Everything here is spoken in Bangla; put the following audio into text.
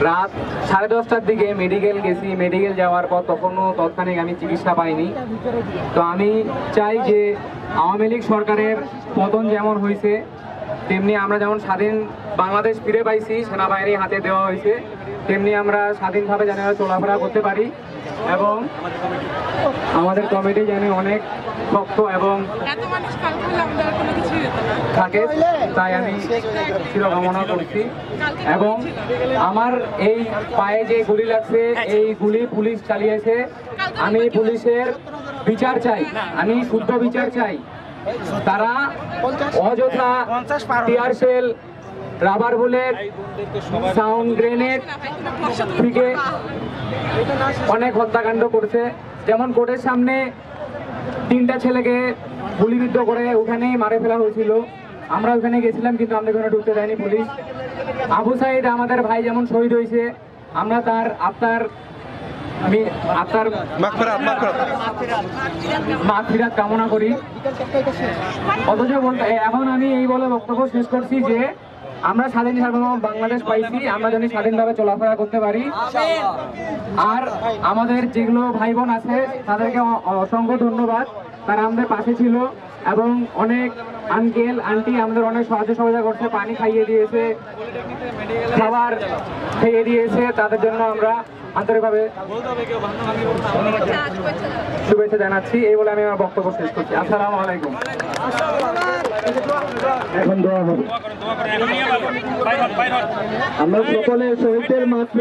রাত 10:30টার দিকে মেডিকেল গেছি। মেডিকেল যাওয়ার পর তখনও তৎক্ষণিক আমি চিকিৎসা পাইনি। তো আমি চাই যে আওয়ামী লীগ সরকারের পতন যেমন হয়েছে তেমনি আমরা যেমন স্বাধীন বাংলাদেশ ফিরে পাইছি, সেনাবাহিনী হাতে দেওয়া হয়েছে, তেমনি আমরা স্বাধীনভাবে যেন চলাফেরা করতে পারি এবং আমাদের কমিটি যেন অনেক শক্ত এবং থাকে, তাই আমি চিরকামনা করছি। এবং আমার এই পায়ে যে গুলি লাগছে, এই গুলি পুলিশ চালিয়েছে। আমি পুলিশের বিচার চাই, আমি শুদ্ধ বিচার চাই। তারা অযথা tear shell, rubber bullet, sound grenade থেকে অনেক হত্যাকাণ্ড করছে। যেমন কোর্টের সামনে 3টা ছেলেকে গুলিবিদ্ধ করে ওখানেই মারে ফেলা হয়েছিল। আমরা ওখানে গেছিলাম কিন্তু আমরা ওখানে ঢুকতে দেয়নি পুলিশ। আবু সাইদ আমাদের ভাই যেমন শহীদ হয়েছে, আমরা তার আত্মার মাগফিরাত কামনা করি। অথচ এখন আমি এই বলে বক্তব্য শেষ করছি যে আমরা স্বাধীন সার্বভৌম বাংলাদেশ পাইছি, আমরা যেন স্বাধীনভাবে চলাফেরা করতে পারি। আর আমাদের যেগুলো ভাই বোন আছে তাদেরকে অসংখ্য ধন্যবাদ, তারা আমাদের পাশে ছিল এবং অনেক আঙ্কেল আন্টি আমাদের অনেক সাহায্য সহযোগিতা করছে, পানি খাইয়ে দিয়েছে, খাবার খাইয়ে দিয়েছে। তাদের জন্য আমরা আন্তরিকভাবে শুভেচ্ছা জানাচ্ছি। এই বলে আমি আমার বক্তব্য শেষ করছি। আসসালামু আলাইকুম। এখন দোয়া হবে। আমরা সকলে শহীদদের মাত্র